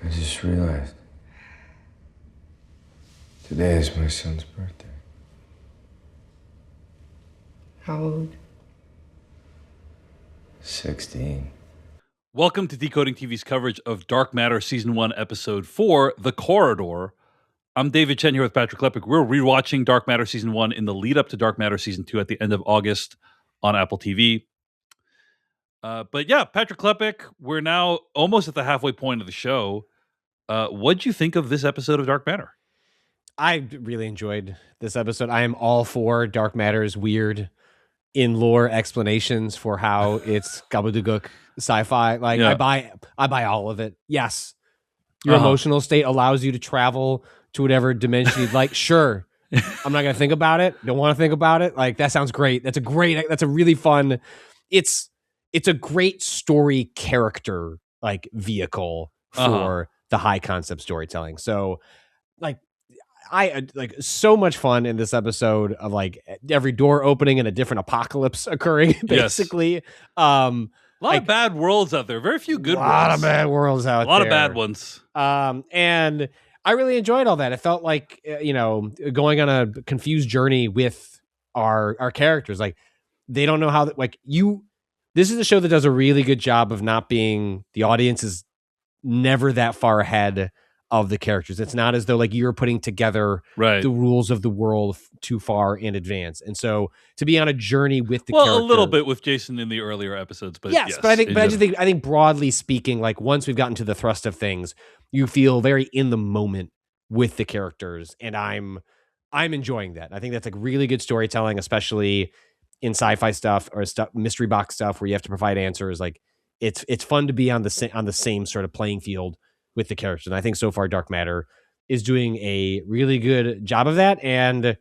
I just realized today is my son's birthday. How old? 16. Welcome to Decoding TV's coverage of Dark Matter Season 1, Episode 4, The Corridor. I'm David Chen here with Patrick Klepek. We're rewatching Dark Matter Season 1 in the lead up to Dark Matter Season 2 at the end of August on Apple TV. But yeah, Patrick Klepek, we're now almost at the halfway point of the show. What'd you think of this episode of Dark Matter? I really enjoyed this episode. I am all for Dark Matter's weird in-lore explanations for how it's gobbledygook sci-fi. Like, Yeah. I buy all of it. Yes, your emotional state allows you to travel to whatever dimension you'd like. Sure, I'm not gonna think about it. Don't want to think about it. Like, that sounds great. That's a really fun. It's a great story character like vehicle for the high concept storytelling. So, like, I like so much fun in this episode of like every door opening and a different apocalypse occurring, basically. A lot of bad worlds out there. Very few good ones. A lot of bad worlds out there. A lot of bad ones. And I really enjoyed all that. It felt like, going on a confused journey with our characters. Like, they don't know how, this is a show that does a really good job of not being, the audience is never that far ahead of the characters. It's not as though like you're putting together the rules of the world too far in advance. And so to be on a journey with the character, a little bit with Jason in the earlier episodes, but yes, but I think broadly speaking, like once we've gotten to the thrust of things, you feel very in the moment with the characters, and I'm enjoying that. I think that's like really good storytelling, especially in sci-fi stuff or mystery box stuff where you have to provide answers. Like it's fun to be on the same sort of playing field with the characters. And I think so far Dark Matter is doing a really good job of that. And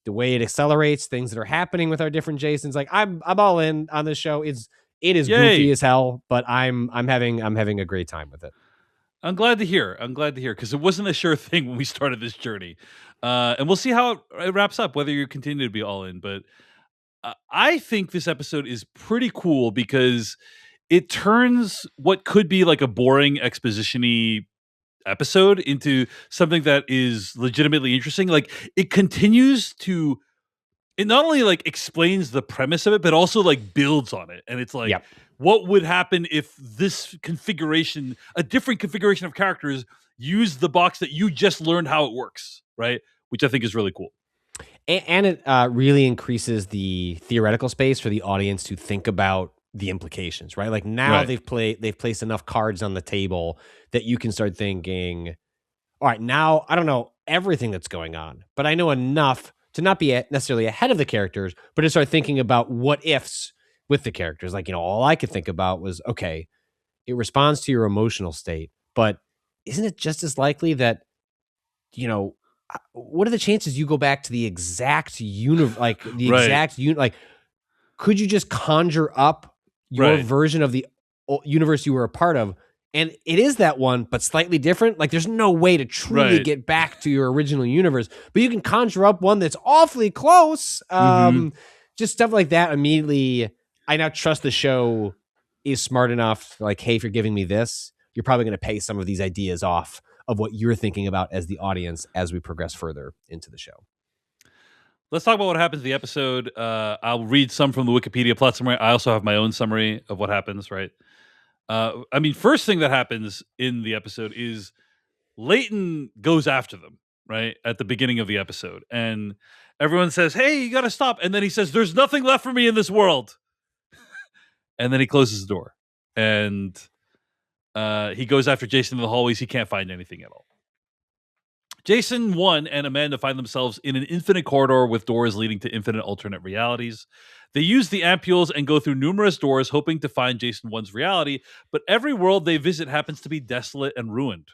the way it accelerates things that are happening with our different Jasons, like I'm all in on this show. It is goofy as hell, but I'm having a great time with it. I'm glad to hear because it wasn't a sure thing when we started this journey. And we'll see how it wraps up, whether you continue to be all in. But I think this episode is pretty cool because it turns what could be like a boring exposition-y episode into something that is legitimately interesting. Like, it continues to, it not only like explains the premise of it, but also like builds on it. And it's like, what would happen if this configuration, a different configuration of characters, use the box that you just learned how it works, right? Which I think is really cool. And it really increases the theoretical space for the audience to think about the implications, right? Like now they've placed enough cards on the table that you can start thinking, all right, now I don't know everything that's going on, but I know enough to not be necessarily ahead of the characters, but to start thinking about what ifs with the characters. Like, all I could think about was, okay, it responds to your emotional state, but isn't it just as likely that, what are the chances you go back to the exact could you just conjure up your version of the universe you were a part of, and it is that one but slightly different? Like, there's no way to truly get back to your original universe, but you can conjure up one that's awfully close. Just stuff like that. Immediately, I now trust the show is smart enough, like, hey, if you're giving me this, you're probably going to pay some of these ideas off of what you're thinking about as the audience as we progress further into the show. Let's talk about what happens in the episode. I'll read some from the Wikipedia plot summary. I also have my own summary of what happens, right? First thing that happens in the episode is Leighton goes after them, right? At the beginning of the episode. And everyone says, hey, you got to stop. And then he says, there's nothing left for me in this world. And then he closes the door. And he goes after Jason in the hallways. He can't find anything at all. Jason 1 and Amanda find themselves in an infinite corridor with doors leading to infinite alternate realities. They use the ampules and go through numerous doors, hoping to find Jason 1's reality, but every world they visit happens to be desolate and ruined.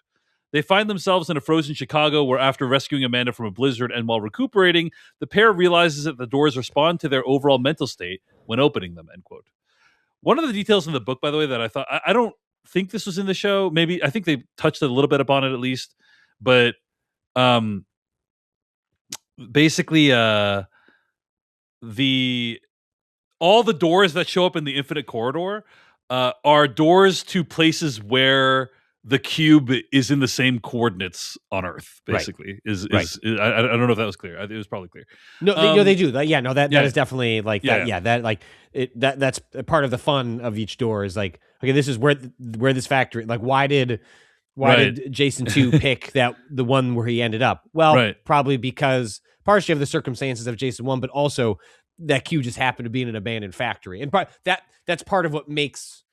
They find themselves in a frozen Chicago where, after rescuing Amanda from a blizzard and while recuperating, the pair realizes that the doors respond to their overall mental state when opening them, end quote. One of the details in the book, by the way, that I thought, I don't think this was in the show. Maybe, I think they touched a little bit upon it at least, but basically all the doors that show up in the infinite corridor are doors to places where the cube is in the same coordinates on Earth. Right. Basically, is Right. I don't know if that was clear. It was probably clear. No, they do. Like, yeah, no, that yeah. is definitely like that. Yeah, that like that's part of the fun of each door is like, okay, this is where this factory. Like, why did Jason 2 pick the one where he ended up? Well, probably because partially of the circumstances of Jason 1, but also that cube just happened to be in an abandoned factory, and that's part of what makes.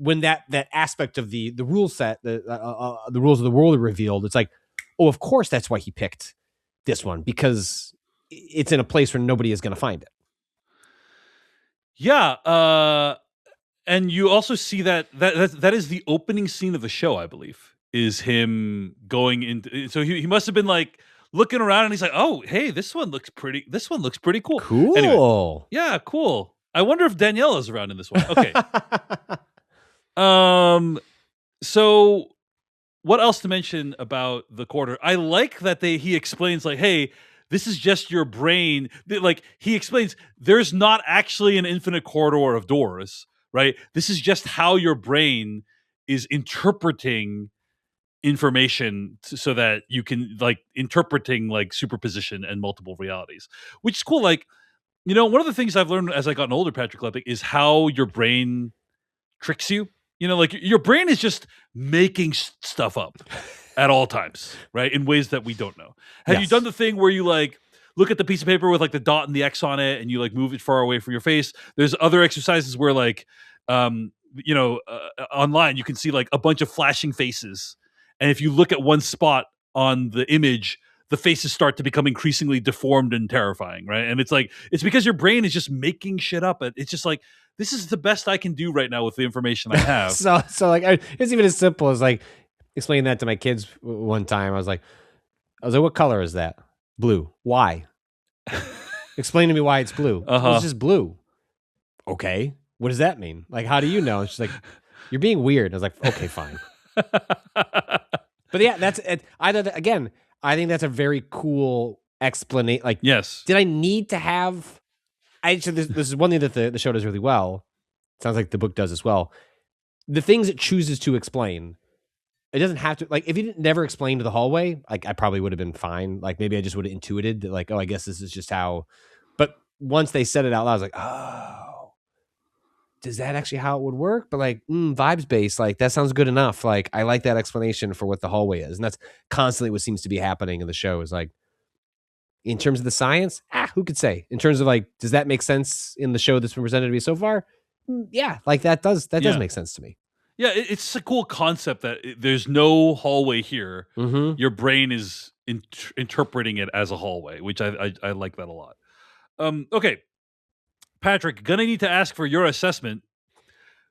When that aspect of the rule set, the rules of the world are revealed, it's like, oh, of course that's why he picked this one, because it's in a place where nobody is going to find it. Yeah, and you also see that is the opening scene of the show, I believe, is him going into. So he must have been like looking around, and he's like, "Oh, hey, this one looks pretty cool." Cool. Anyway, yeah, cool. I wonder if Danielle is around in this one. Okay. So what else to mention about the quarter? I like that he explains like, hey, this is just your brain. Like he explains there's not actually an infinite corridor of doors, right? This is just how your brain is interpreting information so that you can like interpreting like superposition and multiple realities, which is cool. Like, one of the things I've learned as I gotten older, Patrick Klepek, is how your brain tricks you. Like your brain is just making stuff up at all times, right? In ways that we don't know. Have you done the thing where you like look at the piece of paper with like the dot and the X on it and you like move it far away from your face? There's other exercises where like, online you can see like a bunch of flashing faces. And if you look at one spot on the image, the faces start to become increasingly deformed and terrifying, right? And it's like, it's because your brain is just making shit up. It's just like, this is the best I can do right now with the information I have. so like, it's even as simple as like explaining that to my kids one time. I was like, what color is that? Blue. Why? Explain to me why it's blue. It's just blue. Okay. What does that mean? Like, how do you know? And she's like, you're being weird. I was like, okay, fine. But yeah, that's it. Again, I think that's a very cool explanation. Like, yes. Did I need to have? This is one thing that the show does really well. Sounds like the book does as well. The things it chooses to explain, it doesn't have to. Like, if you didn't never explain to the hallway, like I probably would have been fine. Like maybe I just would have intuited that, like, oh, I guess this is just how. But once they said it out loud, I was like, oh, does that actually how it would work? But like vibes based, like that sounds good enough. Like I like that explanation for what the hallway is, and that's constantly what seems to be happening in the show. Is like, in terms of the science, who could say? In terms of like, does that make sense in the show that's been presented to me so far? Yeah, like that does make sense to me. Yeah, it's a cool concept that there's no hallway here. Mm-hmm. Your brain is interpreting it as a hallway, which I like that a lot. Okay, Patrick, gonna need to ask for your assessment.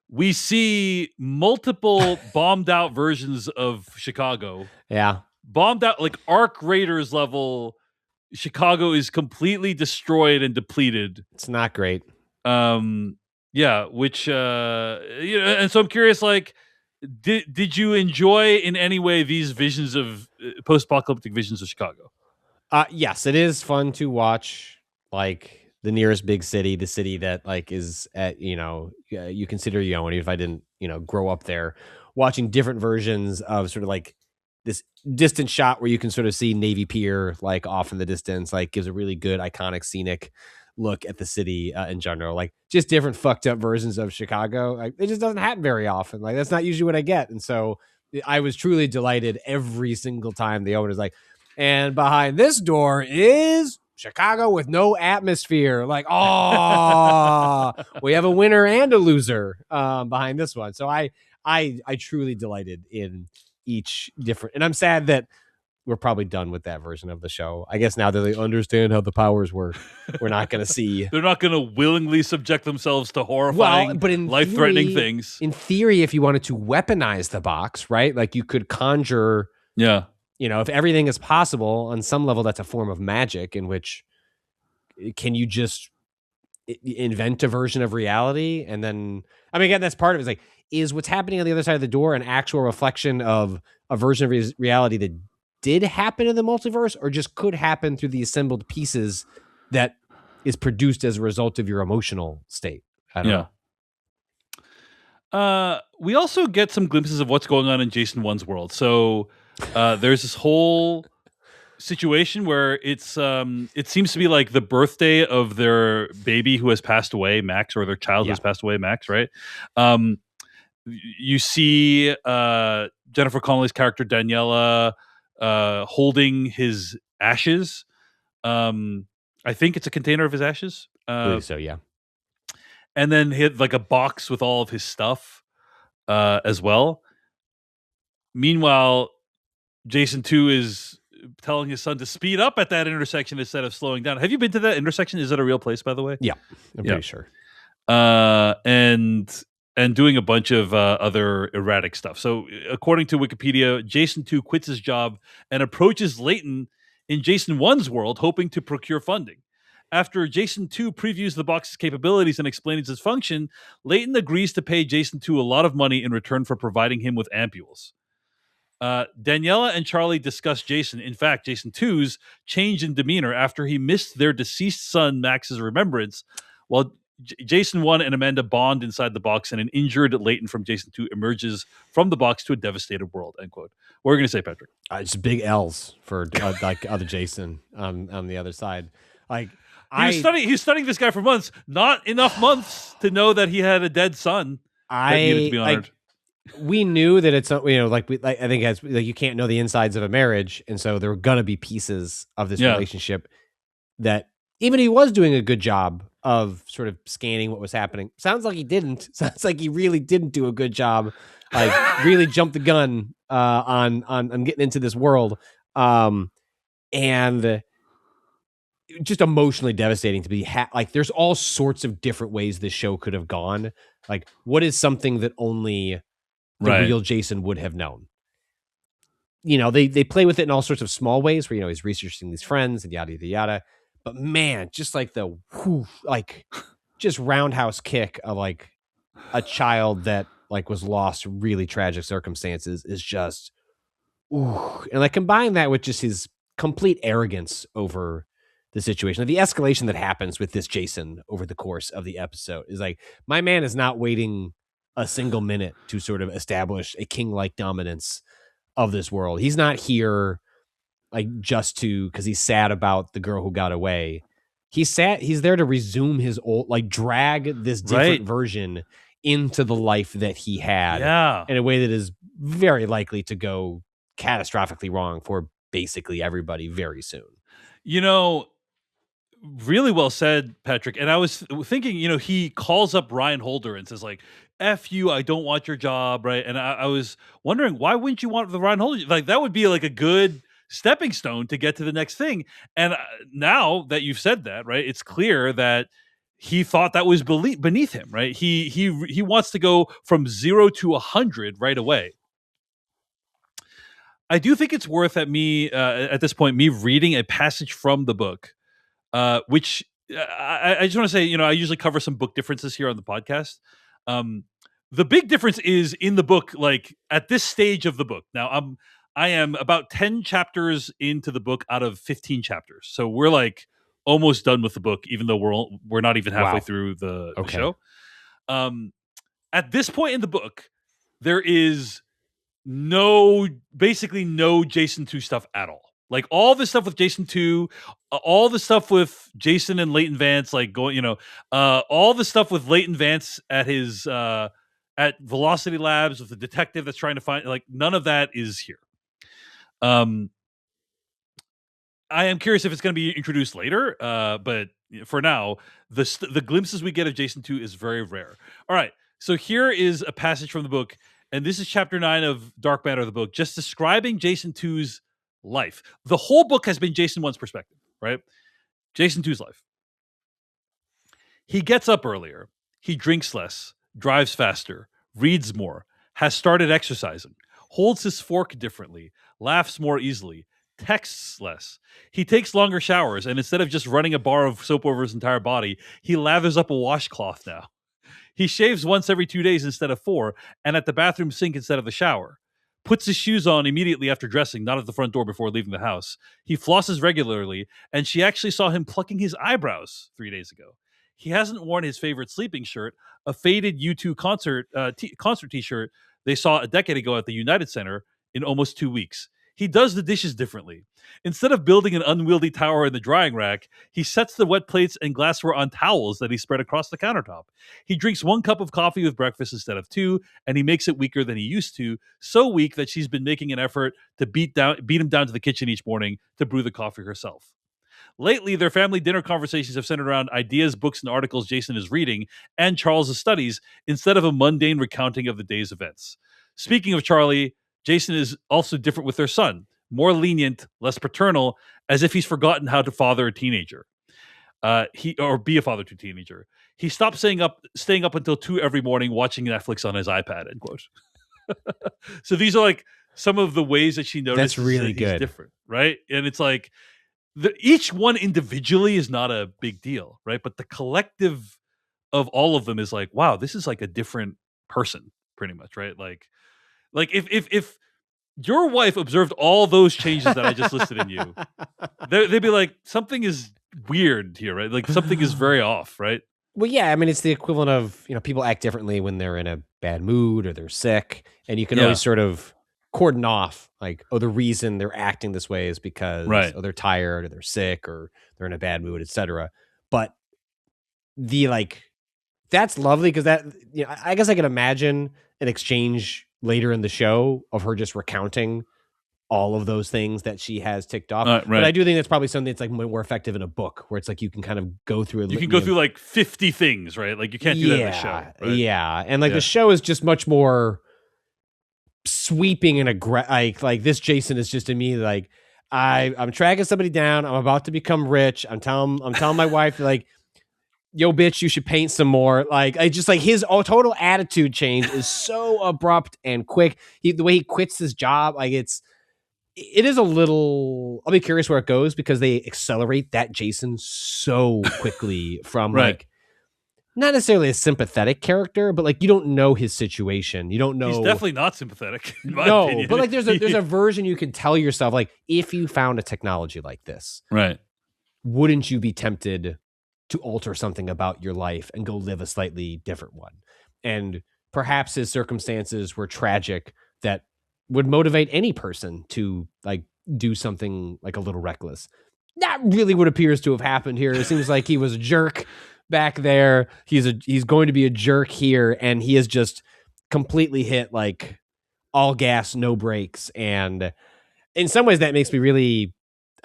We see multiple bombed out versions of Chicago. Yeah, bombed out like Arc Raiders level. Chicago is completely destroyed and depleted. It's not great. Yeah, which and so I'm curious, like, did you enjoy in any way these visions of post-apocalyptic visions of Chicago? Yes, it is fun to watch, like the nearest big city, the city that like is at, you consider your own, even if I didn't, grow up there, watching different versions of sort of like this distant shot where you can sort of see Navy Pier like off in the distance, like gives a really good iconic scenic look at the city in general. Like just different fucked up versions of Chicago. Like it just doesn't happen very often. Like that's not usually what I get. And so I was truly delighted every single time the owner's like, and behind this door is Chicago with no atmosphere. Like, oh, we have a winner and a loser behind this one. So I truly delighted in each different, and I'm sad that we're probably done with that version of the show. I guess now that they understand how the powers work, we're not going to see. They're not going to willingly subject themselves to horrifying, but life-threatening things. In theory, if you wanted to weaponize the box, right? Like you could conjure. Yeah. If everything is possible on some level, that's a form of magic. In which, can you just invent a version of reality? And then, I mean, again, that's part of it. Is like, is what's happening on the other side of the door an actual reflection of a version of reality that did happen in the multiverse, or just could happen through the assembled pieces that is produced as a result of your emotional state? I don't know. We also get some glimpses of what's going on in Jason 1's world. So there's this whole situation where it seems to be like the birthday of their baby who has passed away, Max, or their child who has passed away, Max, right? You see Jennifer Connelly's character Daniela holding his ashes. I think it's a container of his ashes. I believe so, yeah. And then he had like a box with all of his stuff as well. Meanwhile, Jason 2 is telling his son to speed up at that intersection instead of slowing down. Have you been to that intersection? Is it a real place, by the way? Yeah, I'm pretty sure. And doing a bunch of other erratic stuff. So, according to Wikipedia, Jason 2 quits his job and approaches Layton in Jason 1's world, hoping to procure funding. After Jason 2 previews the box's capabilities and explains its function, Layton agrees to pay Jason 2 a lot of money in return for providing him with ampules. Daniela and Charlie discuss Jason. In fact, Jason 2's change in demeanor after he missed their deceased son Max's remembrance, while Jason 1 and Amanda bond inside the box, and an injured Layton from Jason 2 emerges from the box to a devastated world. End quote. What are you going to say, Patrick? It's big L's for like other Jason on the other side. Like he was studying this guy for months. Not enough months to know that he had a dead son that needed to be honored. We knew that it's, I think as you can't know the insides of a marriage, and so there were gonna be pieces of this relationship that even he was doing a good job of sort of scanning what was happening. Sounds like he didn't. Sounds like he really didn't do a good job. Like really jumped the gun on getting into this world, and just emotionally devastating to be like. There's all sorts of different ways this show could have gone. Like, what is something that only the real Jason would have known? They play with it in all sorts of small ways where, he's researching these friends and yada, yada, yada. But man, just like just roundhouse kick of like a child that like was lost in really tragic circumstances is just, ooh. And like combine that with just his complete arrogance over the situation. The escalation that happens with this Jason over the course of the episode is like, my man is not waiting a single minute to sort of establish a king-like dominance of this world. He's not here like just because he's sad about the girl who got away. He's there to resume his old, like drag this different version into the life that he had in a way that is very likely to go catastrophically wrong for basically everybody very soon. Really well said, Patrick. And I was thinking, he calls up Ryan Holder and says like, F you, I don't want your job, right? And I was wondering, why wouldn't you want the Ryan Holder? Like, that would be like a good stepping stone to get to the next thing. And now that you've said that, right, it's clear that he thought that was beneath him, right? He wants to go from 0 to 100 right away. I do think it's worth at this point, me reading a passage from the book, which I just want to say, I usually cover some book differences here on the podcast. The big difference is in the book, like at this stage of the book. Now I am about 10 chapters into the book out of 15 chapters. So we're like almost done with the book, even though we're not even halfway through the show. At this point in the book, there is basically no Jason 2 stuff at all. Like all the stuff with Jason 2, all the stuff with Jason and Leighton Vance, like going, all the stuff with Leighton Vance at his at Velocity Labs with the detective that's trying to find, like none of that is here. I am curious if it's going to be introduced later, but for now, the glimpses we get of Jason 2 is very rare. All right, so here is a passage from the book, and this is chapter 9 of Dark Matter of the book, just describing Jason 2's life. The whole book has been Jason 1's perspective, right? Jason 2's life. He gets up earlier. He drinks less, drives faster, reads more, has started exercising, holds his fork differently, laughs more easily, texts less. He takes longer showers, and instead of just running a bar of soap over his entire body, he lathers up a washcloth now. He shaves once every 2 days instead of 4, and at the bathroom sink instead of the shower. Puts his shoes on immediately after dressing, not at the front door before leaving the house. He flosses regularly, and she actually saw him plucking his eyebrows 3 days ago. he hasn't worn his favorite sleeping shirt, a faded U2 concert T-shirt they saw a decade ago at the United Center, in almost 2 weeks. He does the dishes differently. Instead of building an unwieldy tower in the drying rack, he sets the wet plates and glassware on towels that he spread across the countertop. He drinks 1 cup of coffee with breakfast instead of 2, and he makes it weaker than he used to, so weak that she's been making an effort to beat him down to the kitchen each morning to brew the coffee herself. Lately, their family dinner conversations have centered around ideas, books, and articles Jason is reading and Charles' studies instead of a mundane recounting of the day's events. Speaking of Charlie, Jason is also different with their son, more lenient, less paternal, as if he's forgotten how to father a teenager. Be a father to a teenager. He stopped staying up until 2 every morning watching Netflix on his iPad, end quote. So these are like some of the ways that she notices That's really that he's good. different, right? And it's like each one individually is not a big deal, right? But the collective of all of them is like, wow, this is like a different person, pretty much, right? Like if your wife observed all those changes that I just listed in you, they'd be like, something is weird here, right? Like something is very off, right? Well, yeah, I mean, it's the equivalent of, people act differently when they're in a bad mood or they're sick, and you can always sort of cordon off, like, oh, the reason they're acting this way is because oh, they're tired or they're sick or they're in a bad mood, etc. But that's lovely because that, I guess I can imagine an exchange later in the show of her just recounting all of those things that she has ticked off. Right. But I do think that's probably something that's like more effective in a book, where it's like you can kind of go through it. You can go through like 50 things, right? Like you can't do that in the show. Right? Yeah. And like the show is just much more sweeping and like this Jason is just immediately like, I'm tracking somebody down. I'm about to become rich. I'm telling my wife, like, yo, bitch, you should paint some more. Like, I just like his total attitude change is so abrupt and quick. The way he quits his job, like it is a little. I'll be curious where it goes because they accelerate that Jason so quickly from like not necessarily a sympathetic character, but like you don't know his situation. You don't know. He's definitely not sympathetic. In my opinion. But like there's a version you can tell yourself, like, if you found a technology like this, right? Wouldn't you be tempted to alter something about your life and go live a slightly different one? And perhaps his circumstances were tragic that would motivate any person to like do something like a little reckless. Not really what appears to have happened here. It seems like he was a jerk back there. He's going to be a jerk here, and he has just completely hit like all gas, no brakes. And in some ways that makes me really,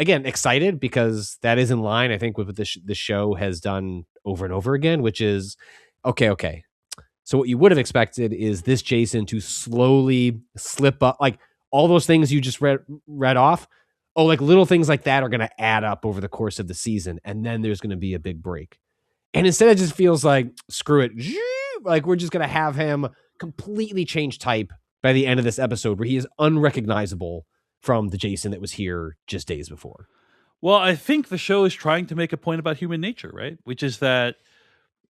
again, excited because that is in line, I think, with what the show has done over and over again, which is, okay. So what you would have expected is this Jason to slowly slip up, like all those things you just read off. Oh, like little things like that are going to add up over the course of the season, and then there's going to be a big break. And instead it just feels like, screw it. Like we're just going to have him completely change type by the end of this episode where he is unrecognizable from the Jason that was here just days before. Well, I think the show is trying to make a point about human nature, right? Which is that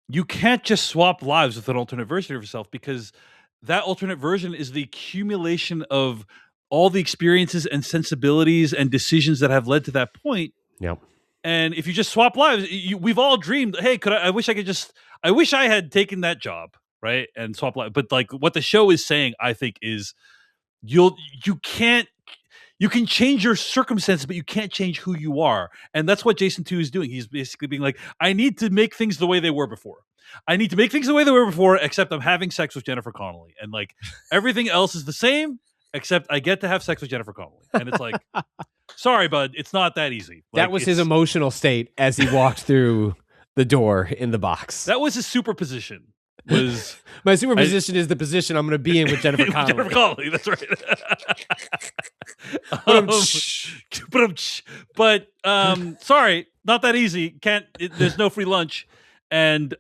you can't just swap lives with an alternate version of yourself, because that alternate version is the accumulation of all the experiences and sensibilities and decisions that have led to that point. Yep. And if you just swap lives, we've all dreamed, hey, I wish I had taken that job, right? And swap lives. But like what the show is saying, I think, is you can change your circumstances, but you can't change who you are. And that's what Jason 2 is doing. He's basically being like, I need to make things the way they were before. Except I'm having sex with Jennifer Connelly. And like everything else is the same, except I get to have sex with Jennifer Connelly. And it's like, sorry, bud, it's not that easy. Like, that was his emotional state as he walked through the door in the box. That was his superposition. My superposition is the position I'm going to be in with Jennifer Connelly. Jennifer Connelly, that's right. But sorry, not that easy. There's no free lunch, and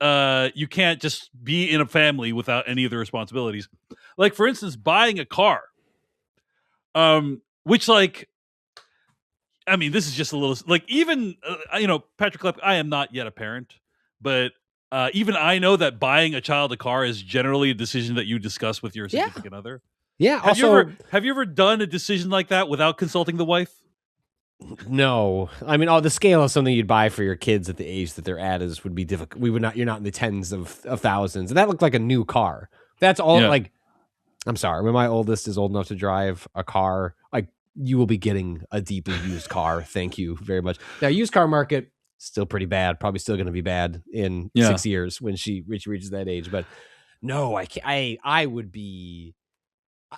you can't just be in a family without any of the responsibilities. Like, for instance, buying a car, which, like, I mean, this is just a little like, even Patrick Klepek, I am not yet a parent, but even I know that buying a child a car is generally a decision that you discuss with your significant other. Yeah. Have you ever done a decision like that without consulting the wife? No, I mean, the scale of something you'd buy for your kids at the age that they're at would be difficult. You're not in the tens of thousands, and that looked like a new car. That's all. Yeah. Like, I'm sorry, when my oldest is old enough to drive a car, like you will be getting a deeply used car. Thank you very much. Now, used car market still pretty bad. Probably still going to be bad in 6 years when she reaches that age. But no, I can't. I would be.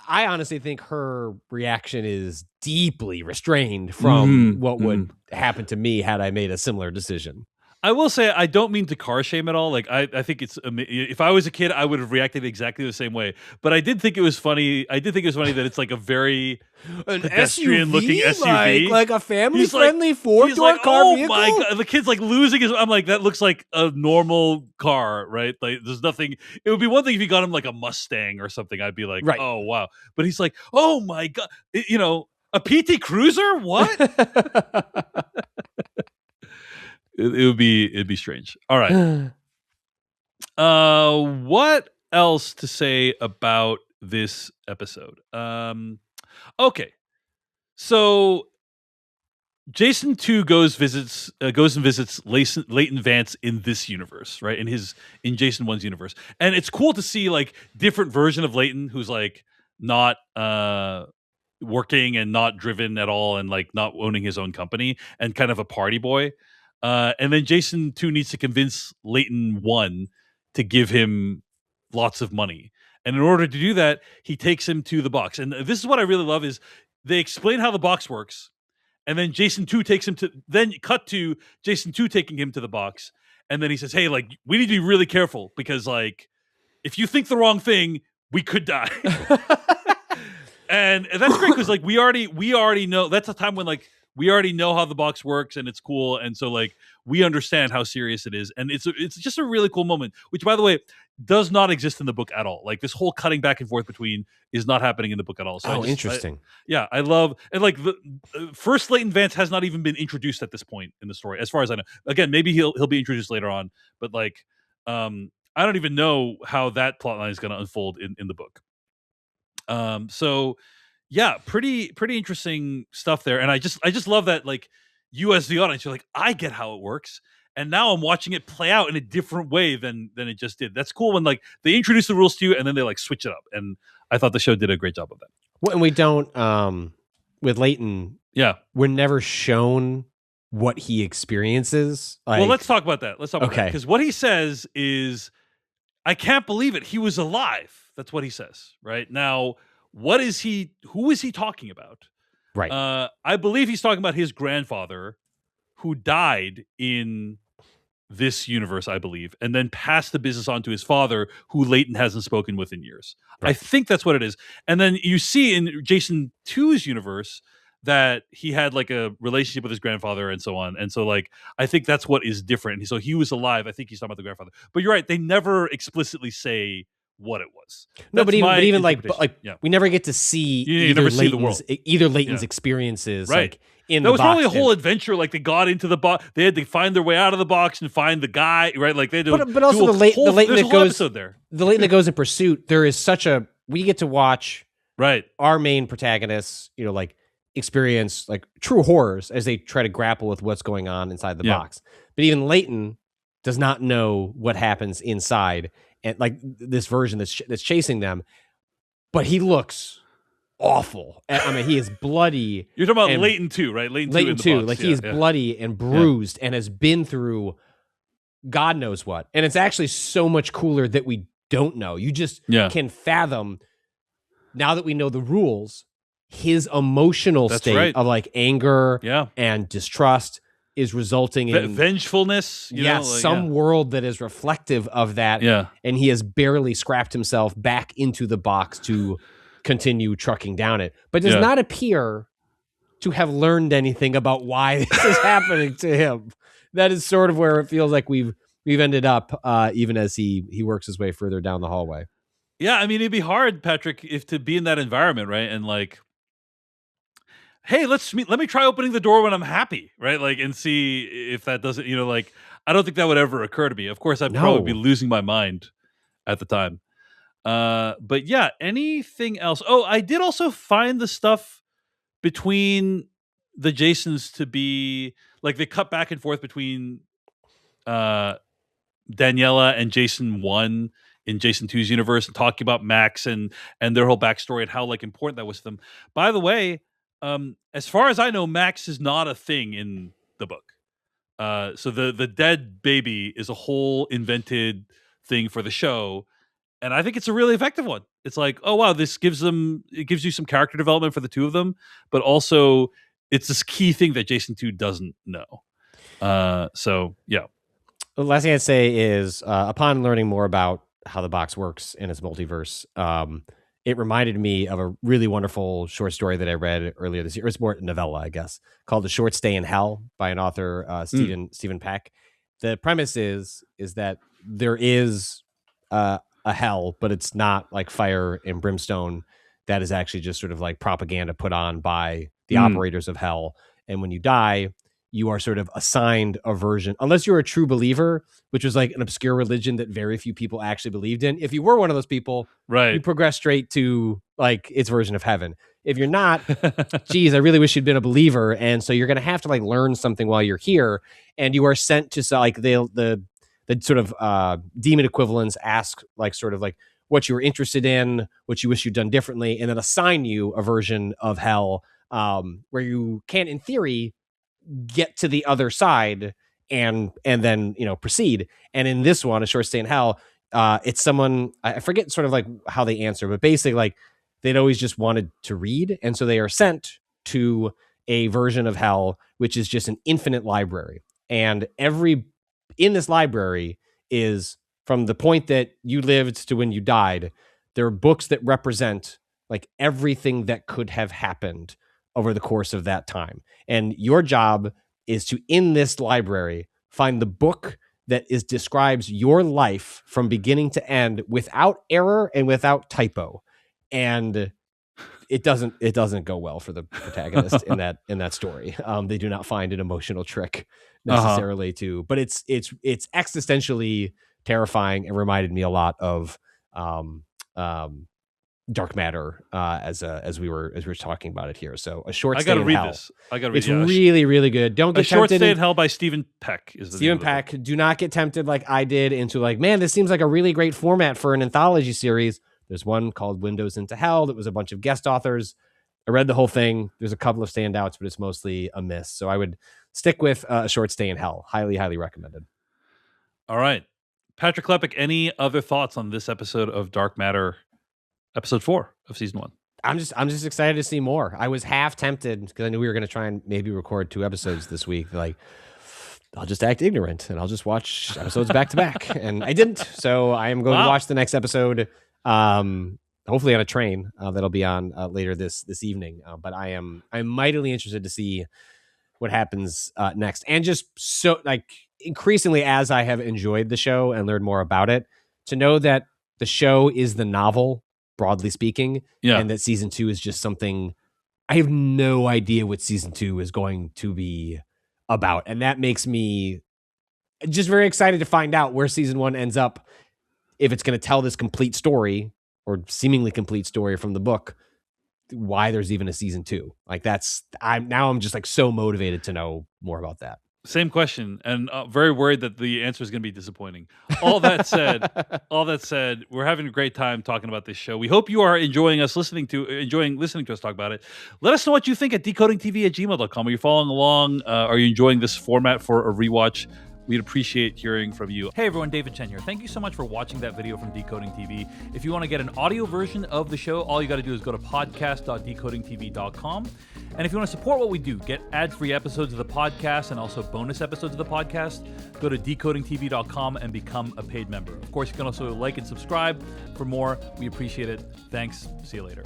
I honestly think her reaction is deeply restrained from what would happen to me had I made a similar decision. I will say I don't mean to car shame at all. Like I think it's if I was a kid, I would have reacted exactly the same way. But I did think it was funny. I did think it was funny that it's like a very pedestrian-looking SUV, like a family-friendly four-door car vehicle. My God. The kid's like losing his. I'm like, that looks like a normal car, right? Like there's nothing. It would be one thing if you got him like a Mustang or something. I'd be like, right. Oh wow. But he's like, oh my God, a PT Cruiser? What? It'd be strange. All right. What else to say about this episode? Okay. So Jason 2 goes and visits Leighton Vance in this universe, right? In Jason 1's universe. And it's cool to see like different version of Leighton who's like not working and not driven at all and like not owning his own company and kind of a party boy. And then Jason 2 needs to convince Leighton 1 to give him lots of money. And in order to do that, he takes him to the box. And this is what I really love is they explain how the box works. And then Jason 2 takes him to, then cut to Jason 2 taking him to the box. And then he says, hey, like, we need to be really careful because, like, if you think the wrong thing, we could die. and that's great because, like, we already know. That's a time when, like, we already know how the box works and it's cool. And so, like, we understand how serious it is. And it's just a really cool moment, which, by the way, does not exist in the book at all. Like, this whole cutting back and forth between is not happening in the book at all. So interesting. I love, and like the first Leighton Vance has not even been introduced at this point in the story, as far as I know. Again, maybe he'll be introduced later on, but like, I don't even know how that plotline is going to unfold in the book. So yeah, pretty interesting stuff there. And I just love that, like, you as the audience, you're like, I get how it works. And now I'm watching it play out in a different way than it just did. That's cool when, like, they introduce the rules to you and then they, like, switch it up. And I thought the show did a great job of that. When we don't, with Leighton, we're never shown what he experiences. Like, well, let's talk about that. Okay. Because what he says is, I can't believe it. He was alive. That's what he says. Right now, who is he talking about? Right. I believe he's talking about his grandfather who died in this universe, I believe, and then passed the business on to his father, who Leighton hasn't spoken with in years. Right. I think that's what it is. And then you see in Jason 2's universe that he had like a relationship with his grandfather and so on. And so, like, I think that's what is different. So he was alive. I think he's talking about the grandfather. But you're right. They never explicitly say what it was. No, but even like we never get to see either Leighton's experiences, right? Like, in that the was box. probably a whole adventure. Like, they got into the box, they had to find their way out of the box and find the guy, right? Like, they do. But also the Leighton that goes there. The Leighton that goes in pursuit. There is we get to watch our main protagonists, like, experience like true horrors as they try to grapple with what's going on inside the box. But even Leighton does not know what happens inside, and like this version that's chasing them. But he looks awful. I mean, he is bloody. You're talking about Leighton 2, right? Leighton 2. Like, he is bloody and bruised and has been through God knows what. And it's actually so much cooler that we don't know. You just can fathom, now that we know the rules, his emotional state of like anger and distrust is resulting in vengefulness. Some world that is reflective of that. Yeah. And he has barely scrapped himself back into the box to continue trucking down it, but does not appear to have learned anything about why this is happening to him. That is sort of where it feels like we've ended up, even as he works his way further down the hallway. Yeah, I mean, it'd be hard, Patrick, to be in that environment, right? And like, hey, let me try opening the door when I'm happy, right? Like, and see if that doesn't, like, I don't think that would ever occur to me. Of course, I'd probably be losing my mind at the time. But yeah, anything else? Oh, I did also find the stuff between the Jasons to be like they cut back and forth between Daniela and Jason 1 in Jason 2's universe and talking about Max and their whole backstory and how like important that was to them. By the way, as far as I know, Max is not a thing in the book. So the dead baby is a whole invented thing for the show, and I think it's a really effective one. It's like, oh wow, it gives you some character development for the two of them, but also it's this key thing that Jason 2 doesn't know. So yeah. The last thing I'd say is, upon learning more about how the box works in its multiverse, it reminded me of a really wonderful short story that I read earlier this year. It's more novella, I guess, called "The Short Stay in Hell" by an author, Stephen Peck. The premise is that there is a hell, but it's not like fire and brimstone. That is actually just sort of like propaganda put on by the operators of hell. And when you die, you are sort of assigned a version, unless you're a true believer, which was like an obscure religion that very few people actually believed in. If you were one of those people, right, you progress straight to like its version of heaven. If you're not, geez, I really wish you'd been a believer. And so you're going to have to like learn something while you're here. And you are sent to like the sort of demon equivalents ask like sort of like what you were interested in, what you wish you'd done differently, and then assign you a version of hell where you can, in theory, get to the other side and then proceed. And in this one, A Short Stay in Hell, it's someone, I forget sort of like how they answer, but basically like they'd always just wanted to read, and so they are sent to a version of hell which is just an infinite library, and in this library is from the point that you lived to when you died. There are books that represent like everything that could have happened over the course of that time. And your job is to, in this library, find the book that describes your life from beginning to end without error and without typo. And it doesn't go well for the protagonist in that story. They do not find an emotional trick necessarily but it's existentially terrifying and reminded me a lot of Dark Matter as we were talking about it here. So A Short Stay in Hell. I gotta read this. It's really, really good. Don't get tempted. A Short Stay in Hell by Stephen Peck is the Stephen Peck. Do not get tempted like I did into like, man, this seems like a really great format for an anthology series. There's one called Windows into Hell that was a bunch of guest authors. I read the whole thing. There's a couple of standouts, but it's mostly a miss. So I would stick with A Short Stay in Hell. Highly, highly recommended. All right. Patrick Klepek, any other thoughts on this episode of Dark Matter, episode 4 of season 1? I'm just excited to see more. I was half tempted because I knew we were going to try and maybe record 2 episodes this week. Like, I'll just act ignorant and I'll just watch episodes back to back. And I didn't. So I am going to watch the next episode, hopefully on a train that'll be on later this evening. But I'm mightily interested to see what happens next. And just so like increasingly as I have enjoyed the show and learned more about it, to know that the show is the novel, broadly speaking, and that season 2 is just something I have no idea what season 2 is going to be about. And that makes me just very excited to find out where season 1 ends up, if it's going to tell this complete story or seemingly complete story from the book, why there's even a season 2. Like I'm just like so motivated to know more about that. Same question, and very worried that the answer is going to be disappointing. All that said, we're having a great time talking about this show. We hope you are enjoying listening to us talk about it. Let us know what you think at decodingtv@gmail.com. Are you following along? Are you enjoying this format for a rewatch? We'd appreciate hearing from you. Hey everyone, David Chen here. Thank you so much for watching that video from Decoding TV. If you want to get an audio version of the show, all you got to do is go to podcast.decodingtv.com. And if you want to support what we do, get ad-free episodes of the podcast and also bonus episodes of the podcast, go to decodingtv.com and become a paid member. Of course, you can also like and subscribe for more. We appreciate it. Thanks. See you later.